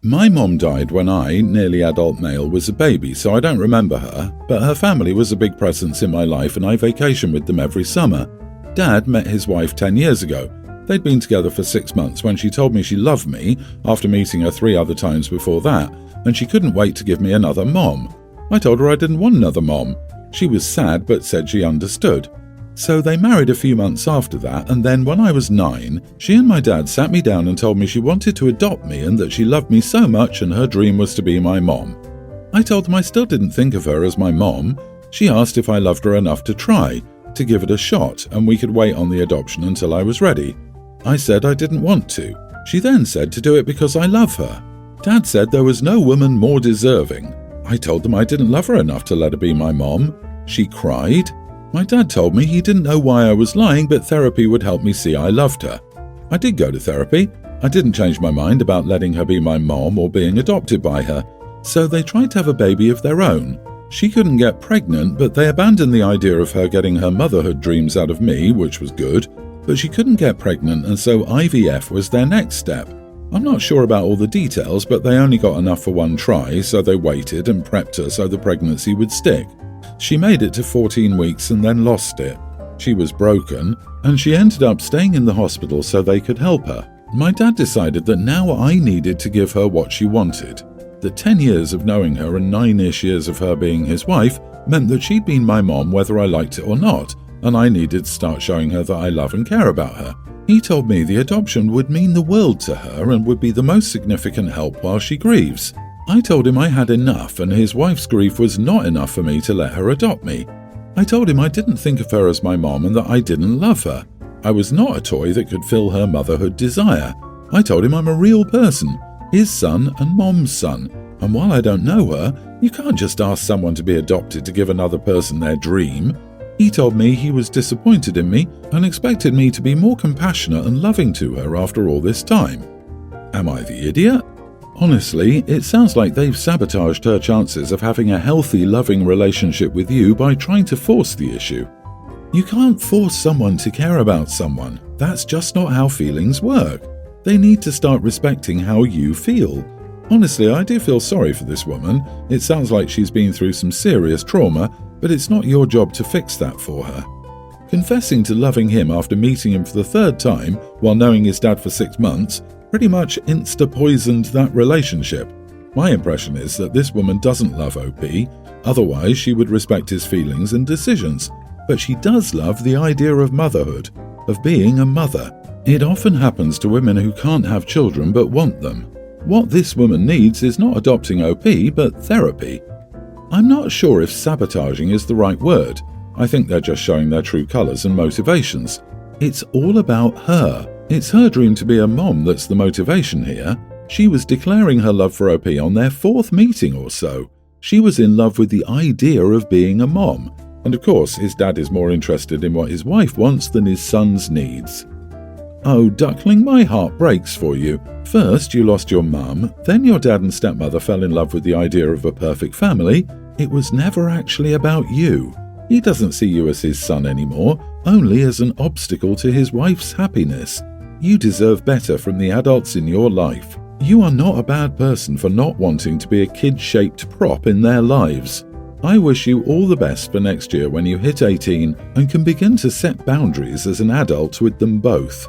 My mom died when I, nearly adult male, was a baby, so I don't remember her, but her family was a big presence in my life and I vacation with them every summer. Dad met his wife 10 years ago. They'd been together for 6 months when she told me she loved me, after meeting her 3 other times before that, and she couldn't wait to give me another mom. I told her I didn't want another mom. She was sad but said she understood. So they married a few months after that, and then when I was 9, she and my dad sat me down and told me she wanted to adopt me and that she loved me so much and her dream was to be my mom. I told them I still didn't think of her as my mom. She asked if I loved her enough to try, to give it a shot, and we could wait on the adoption until I was ready. I said I didn't want to. She then said to do it because I love her. Dad said there was no woman more deserving. I told them I didn't love her enough to let her be my mom. She cried. My dad told me he didn't know why I was lying, but therapy would help me see I loved her. I did go to therapy. I didn't change my mind about letting her be my mom or being adopted by her. So they tried to have a baby of their own. She couldn't get pregnant, but they abandoned the idea of her getting her motherhood dreams out of me, which was good. But she couldn't get pregnant, and so IVF was their next step. I'm not sure about all the details, but they only got enough for one try, so they waited and prepped her so the pregnancy would stick. She made it to 14 weeks and then lost it. She was broken, and she ended up staying in the hospital so they could help her. My dad decided that now I needed to give her what she wanted. The 10 years of knowing her and 9-ish years of her being his wife meant that she'd been my mom whether I liked it or not, and I needed to start showing her that I love and care about her. He told me the adoption would mean the world to her and would be the most significant help while she grieves. I told him I had enough and his wife's grief was not enough for me to let her adopt me. I told him I didn't think of her as my mom and that I didn't love her. I was not a toy that could fill her motherhood desire. I told him I'm a real person, his son and mom's son, and while I don't know her, you can't just ask someone to be adopted to give another person their dream. He told me he was disappointed in me and expected me to be more compassionate and loving to her after all this time. Am I the idiot? Honestly, it sounds like they've sabotaged her chances of having a healthy, loving relationship with you by trying to force the issue. You can't force someone to care about someone. That's just not how feelings work. They need to start respecting how you feel. Honestly, I do feel sorry for this woman. It sounds like she's been through some serious trauma, but it's not your job to fix that for her. Confessing to loving him after meeting him for the 3rd time while knowing his dad for 6 months pretty much insta-poisoned that relationship. My impression is that this woman doesn't love OP, otherwise she would respect his feelings and decisions. But she does love the idea of motherhood, of being a mother. It often happens to women who can't have children but want them. What this woman needs is not adopting OP, but therapy. I'm not sure if sabotaging is the right word. I think they're just showing their true colours and motivations. It's all about her. It's her dream to be a mom that's the motivation here. She was declaring her love for OP on their 4th meeting or so. She was in love with the idea of being a mom. And of course, his dad is more interested in what his wife wants than his son's needs. Oh, duckling, my heart breaks for you. First, you lost your mum, then your dad and stepmother fell in love with the idea of a perfect family. It was never actually about you. He doesn't see you as his son anymore, only as an obstacle to his wife's happiness. You deserve better from the adults in your life. You are not a bad person for not wanting to be a kid-shaped prop in their lives. I wish you all the best for next year when you hit 18 and can begin to set boundaries as an adult with them both.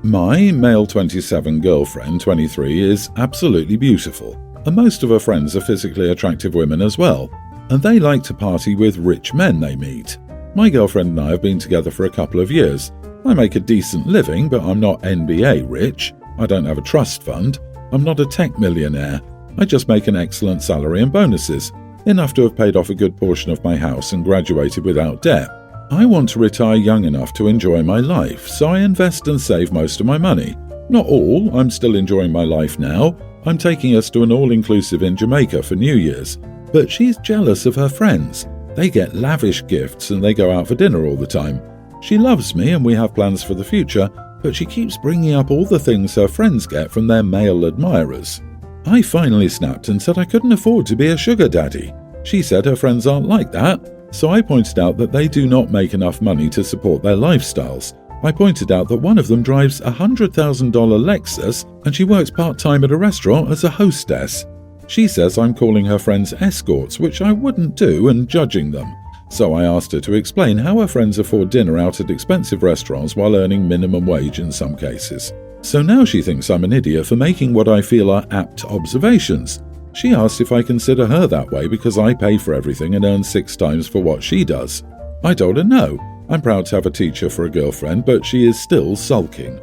My male 27 girlfriend, 23, is absolutely beautiful, and most of her friends are physically attractive women as well, and they like to party with rich men they meet. My girlfriend and I have been together for a couple of years. I make a decent living, but I'm not NBA rich. I don't have a trust fund. I'm not a tech millionaire. I just make an excellent salary and bonuses, enough to have paid off a good portion of my house and graduated without debt. I want to retire young enough to enjoy my life, so I invest and save most of my money. Not all, I'm still enjoying my life now. I'm taking us to an all-inclusive in Jamaica for New Year's. But she's jealous of her friends. They get lavish gifts and they go out for dinner all the time. She loves me and we have plans for the future, but she keeps bringing up all the things her friends get from their male admirers. I finally snapped and said I couldn't afford to be a sugar daddy. She said her friends aren't like that, so I pointed out that they do not make enough money to support their lifestyles. I pointed out that one of them drives a $100,000 Lexus and she works part-time at a restaurant as a hostess. She says I'm calling her friends escorts, which I wouldn't do, and judging them. So I asked her to explain how her friends afford dinner out at expensive restaurants while earning minimum wage in some cases. So now she thinks I'm an idiot for making what I feel are apt observations. She asked if I consider her that way because I pay for everything and earn 6 times for what she does. I told her no, I'm proud to have a teacher for a girlfriend, but she is still sulking.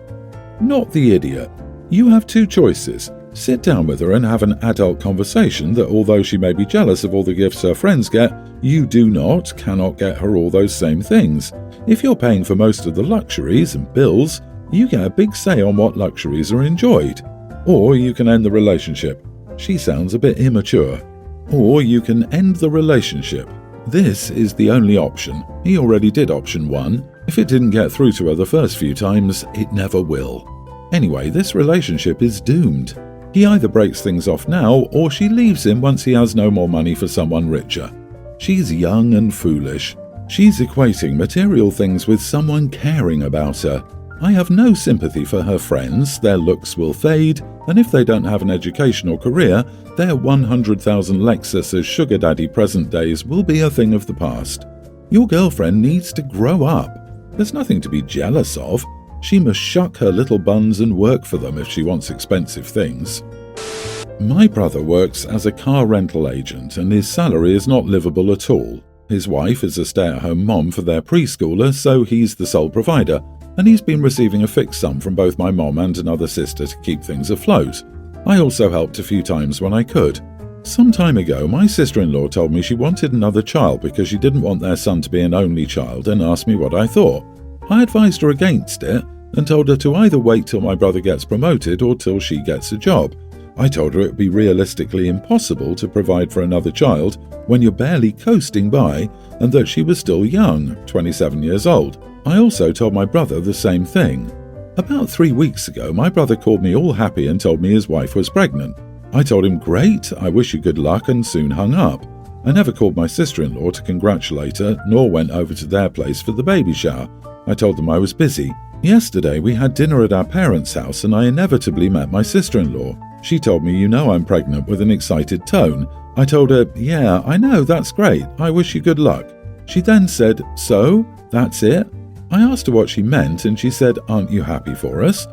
Not the idiot. You have 2 choices. Sit down with her and have an adult conversation that although she may be jealous of all the gifts her friends get, you cannot get her all those same things. If you're paying for most of the luxuries and bills, you get a big say on what luxuries are enjoyed. Or you can end the relationship. She sounds a bit immature. Or you can end the relationship. This is the only option. He already did option 1. If it didn't get through to her the first few times, it never will. Anyway, this relationship is doomed. He either breaks things off now, or she leaves him once he has no more money for someone richer. She's young and foolish. She's equating material things with someone caring about her. I have no sympathy for her friends. Their looks will fade, and if they don't have an education or career, their 100,000 Lexus as sugar daddy present days will be a thing of the past. Your girlfriend needs to grow up. There's nothing to be jealous of. She must shuck her little buns and work for them if she wants expensive things. My brother works as a car rental agent and his salary is not livable at all. His wife is a stay-at-home mom for their preschooler, so he's the sole provider, and he's been receiving a fixed sum from both my mom and another sister to keep things afloat. I also helped a few times when I could. Some time ago, my sister-in-law told me she wanted another child because she didn't want their son to be an only child and asked me what I thought. I advised her against it and told her to either wait till my brother gets promoted or till she gets a job. I told her it would be realistically impossible to provide for another child when you're barely coasting by and that she was still young, 27 years old. I also told my brother the same thing. About 3 weeks ago, my brother called me all happy and told me his wife was pregnant. I told him, "Great, I wish you good luck," and soon hung up. I never called my sister-in-law to congratulate her, nor went over to their place for the baby shower. I told them I was busy. Yesterday, we had dinner at our parents' house and I inevitably met my sister-in-law. She told me, "You know I'm pregnant," with an excited tone. I told her, "Yeah, I know, that's great. I wish you good luck." She then said, "So? That's it?" I asked her what she meant and she said, "Aren't you happy for us?"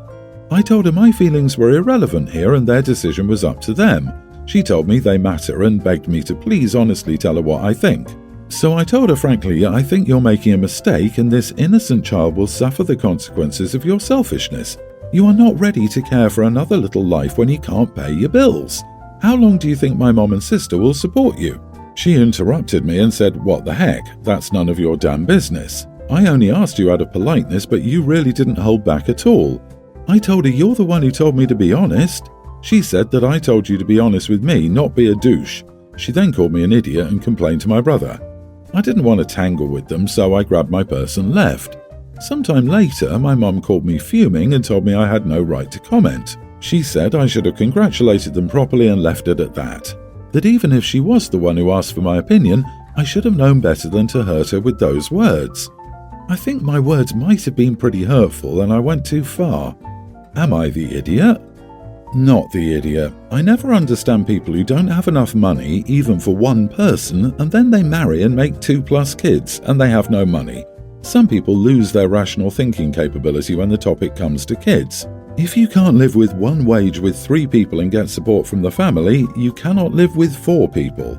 I told her my feelings were irrelevant here and their decision was up to them. She told me they matter and begged me to please honestly tell her what I think. So I told her frankly, "I think you're making a mistake and this innocent child will suffer the consequences of your selfishness. You are not ready to care for another little life when you can't pay your bills. How long do you think my mom and sister will support you?" She interrupted me and said, "What the heck? That's none of your damn business. I only asked you out of politeness, but you really didn't hold back at all." I told her, "You're the one who told me to be honest." She said that I told you to be honest with me, not be a douche. She then called me an idiot and complained to my brother. I didn't want to tangle with them, so I grabbed my purse and left. Sometime later, my mum called me fuming and told me I had no right to comment. She said I should have congratulated them properly and left it at that. That even if she was the one who asked for my opinion, I should have known better than to hurt her with those words. I think my words might have been pretty hurtful and I went too far. Am I the idiot? Not the idiot. I never understand people who don't have enough money, even for one person, and then they marry and make 2+ kids, and they have no money. Some people lose their rational thinking capability when the topic comes to kids. If you can't live with one wage with 3 people and get support from the family, you cannot live with 4 people.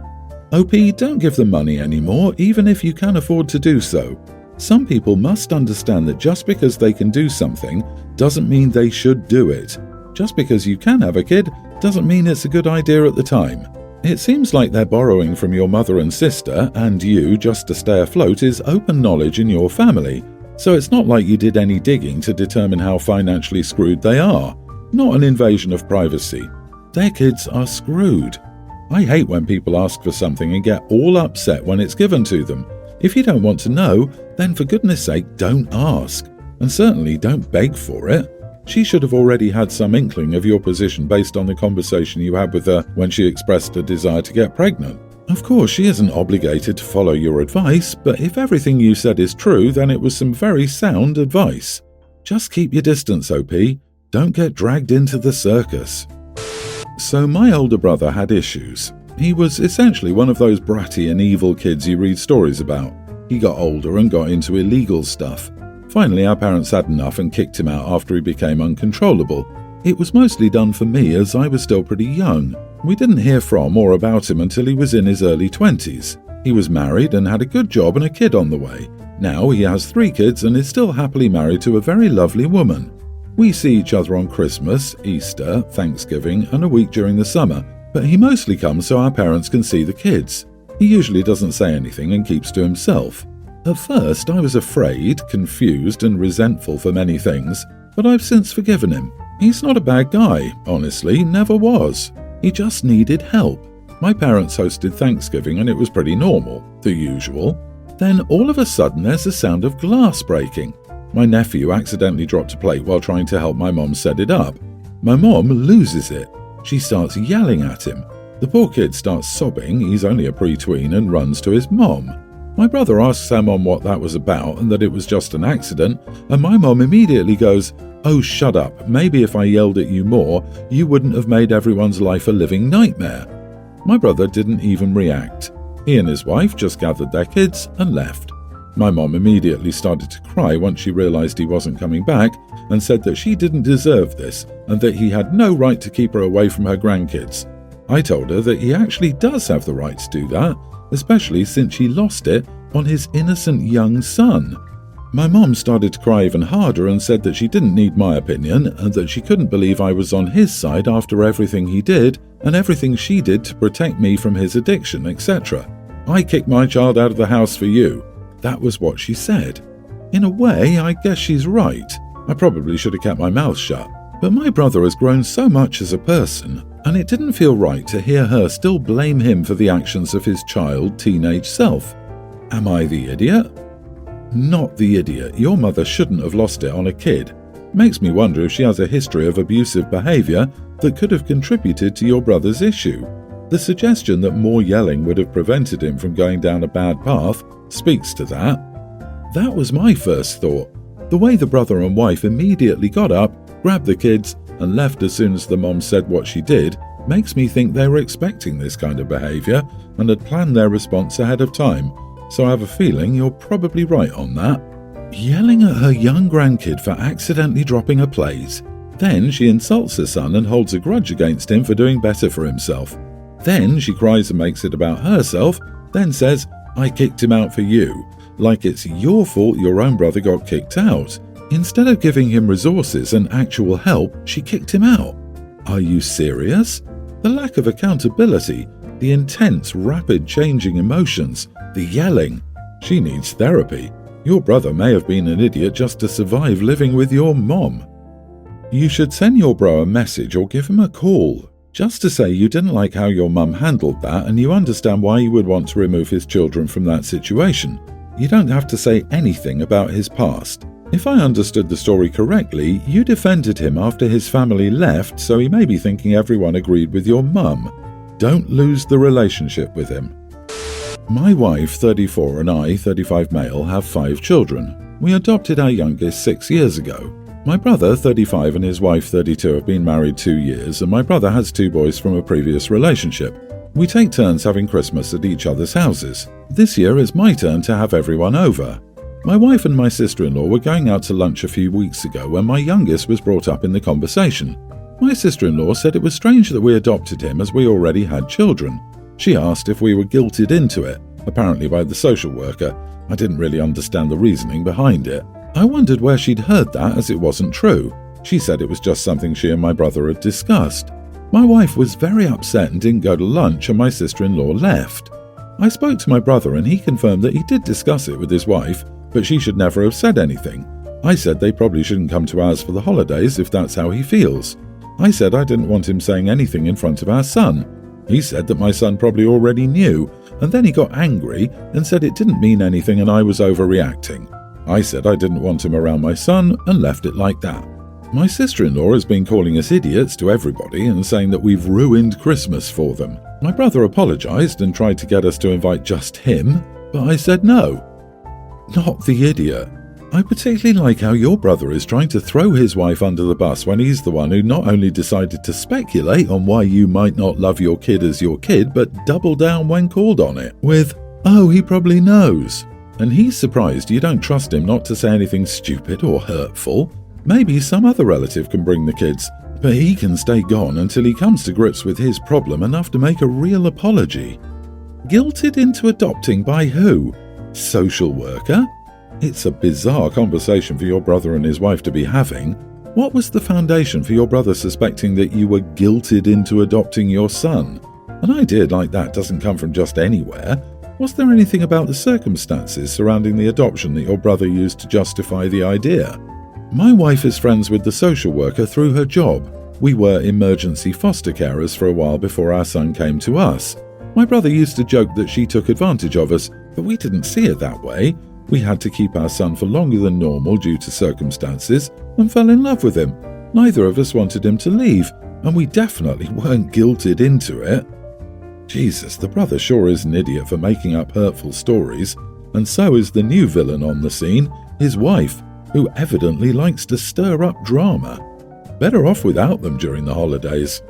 OP, don't give them money anymore, even if you can afford to do so. Some people must understand that just because they can do something doesn't mean they should do it. Just because you can have a kid doesn't mean it's a good idea at the time. It seems like they're borrowing from your mother and sister, and you, just to stay afloat, is open knowledge in your family. So it's not like you did any digging to determine how financially screwed they are. Not an invasion of privacy. Their kids are screwed. I hate when people ask for something and get all upset when it's given to them. If you don't want to know, then for goodness sake, don't ask. And certainly don't beg for it. She should have already had some inkling of your position based on the conversation you had with her when she expressed a desire to get pregnant. Of course, she isn't obligated to follow your advice, but if everything you said is true, then it was some very sound advice. Just keep your distance, OP. Don't get dragged into the circus. So my older brother had issues. He was essentially one of those bratty and evil kids you read stories about. He got older and got into illegal stuff. Finally, our parents had enough and kicked him out after he became uncontrollable. It was mostly done for me as I was still pretty young. We didn't hear from or about him until he was in his early 20s. He was married and had a good job and a kid on the way. Now he has 3 kids and is still happily married to a very lovely woman. We see each other on Christmas, Easter, Thanksgiving, and a week during the summer, but he mostly comes so our parents can see the kids. He usually doesn't say anything and keeps to himself. At first, I was afraid, confused, and resentful for many things, but I've since forgiven him. He's not a bad guy, honestly, never was. He just needed help. My parents hosted Thanksgiving and it was pretty normal, the usual. Then all of a sudden there's a sound of glass breaking. My nephew accidentally dropped a plate while trying to help my mom set it up. My mom loses it. She starts yelling at him. The poor kid starts sobbing, he's only a pre-tween, and runs to his mom. My brother asks our mom what that was about and that it was just an accident, and my mom immediately goes, "Oh, shut up, maybe if I yelled at you more, you wouldn't have made everyone's life a living nightmare." My brother didn't even react. He and his wife just gathered their kids and left. My mom immediately started to cry once she realized he wasn't coming back and said that she didn't deserve this and that he had no right to keep her away from her grandkids. I told her that he actually does have the right to do that, especially since she lost it on his innocent young son. My mom started to cry even harder and said that she didn't need my opinion and that she couldn't believe I was on his side after everything he did and everything she did to protect me from his addiction, etc. "I kicked my child out of the house for you." That was what she said. In a way, I guess she's right. I probably should have kept my mouth shut. But my brother has grown so much as a person, and it didn't feel right to hear her still blame him for the actions of his child, teenage self. Am I the idiot? Not the idiot. Your mother shouldn't have lost it on a kid. Makes me wonder if she has a history of abusive behavior that could have contributed to your brother's issue. The suggestion that more yelling would have prevented him from going down a bad path speaks to that. That was my first thought. The way the brother and wife immediately got up, grabbed the kids, and left as soon as the mom said what she did makes me think they were expecting this kind of behavior and had planned their response ahead of time. So I have a feeling you're probably right on that. Yelling at her young grandkid for accidentally dropping a plate. Then she insults her son and holds a grudge against him for doing better for himself. Then she cries and makes it about herself, then says, "I kicked him out for you," like it's your fault your own brother got kicked out. Instead of giving him resources and actual help, she kicked him out. Are you serious? The lack of accountability, the intense, rapid changing emotions, the yelling. She needs therapy. Your brother may have been an idiot just to survive living with your mom. You should send your bro a message or give him a call, just to say you didn't like how your mum handled that and you understand why you would want to remove his children from that situation. You don't have to say anything about his past. If I understood the story correctly, you defended him after his family left, so he may be thinking everyone agreed with your mum. Don't lose the relationship with him. My wife, 34, and I, 35 male, have 5 children. We adopted our youngest 6 years ago. My brother, 35, and his wife, 32, have been married 2 years, and my brother has 2 boys from a previous relationship. We take turns having Christmas at each other's houses. This year it's my turn to have everyone over. My wife and my sister-in-law were going out to lunch a few weeks ago when my youngest was brought up in the conversation. My sister-in-law said it was strange that we adopted him as we already had children. She asked if we were guilted into it, apparently by the social worker. I didn't really understand the reasoning behind it. I wondered where she'd heard that, as it wasn't true. She said it was just something she and my brother had discussed. My wife was very upset and didn't go to lunch, and my sister-in-law left. I spoke to my brother and he confirmed that he did discuss it with his wife, but she should never have said anything. I said they probably shouldn't come to ours for the holidays if that's how he feels. I said I didn't want him saying anything in front of our son. He said that my son probably already knew, and then he got angry and said it didn't mean anything and I was overreacting. I said I didn't want him around my son and left it like that. My sister-in-law has been calling us idiots to everybody and saying that we've ruined Christmas for them. My brother apologized and tried to get us to invite just him, but I said no. Not the idiot. I particularly like how your brother is trying to throw his wife under the bus when he's the one who not only decided to speculate on why you might not love your kid as your kid, but double down when called on it with, "Oh, he probably knows." And he's surprised you don't trust him not to say anything stupid or hurtful. Maybe some other relative can bring the kids, but he can stay gone until he comes to grips with his problem enough to make a real apology. Guilted into adopting by who? Social worker? It's a bizarre conversation for your brother and his wife to be having. What was the foundation for your brother suspecting that you were guilted into adopting your son? An idea like that doesn't come from just anywhere. Was there anything about the circumstances surrounding the adoption that your brother used to justify the idea? My wife is friends with the social worker through her job. We were emergency foster carers for a while before our son came to us. My brother used to joke that she took advantage of us, but we didn't see it that way. We had to keep our son for longer than normal due to circumstances and fell in love with him. Neither of us wanted him to leave, and we definitely weren't guilted into it. Jesus, the brother sure is an idiot for making up hurtful stories, and so is the new villain on the scene, his wife, who evidently likes to stir up drama. Better off without them during the holidays.